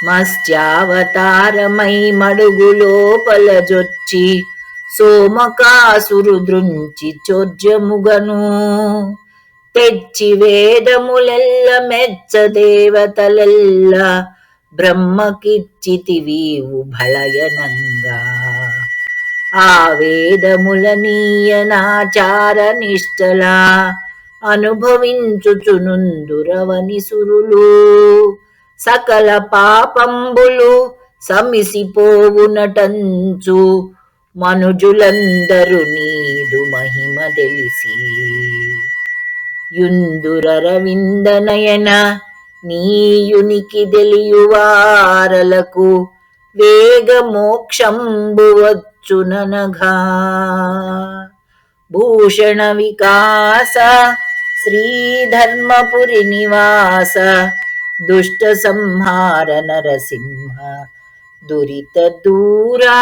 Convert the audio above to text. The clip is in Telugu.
మత్స్యావతారమై మడుగు లోపల జొచ్చి సోమకాసురు దృంచి చోర్జముగను తెచ్చి వేదములెల్ల మెచ్చ దేవతలెల్ల బ్రహ్మకిచ్చితివీవు భళయనంగా ఆ వేదముల నీయనాచార నిష్టల అనుభవించుచునుందురవని సురులు సకల పాపంబులు సమిసిపోవునటంచు మనుజులందరు నీదు మహిమ తెలిసి యుందురరవిందనయన నీయునికి తెలియువారలకు వేగ మోక్షంబు వచ్చుననఘా భూషణ వికాస శ్రీధర్మపురి నివాస దుష్ట సంహార నరసింహ దురిత దూరా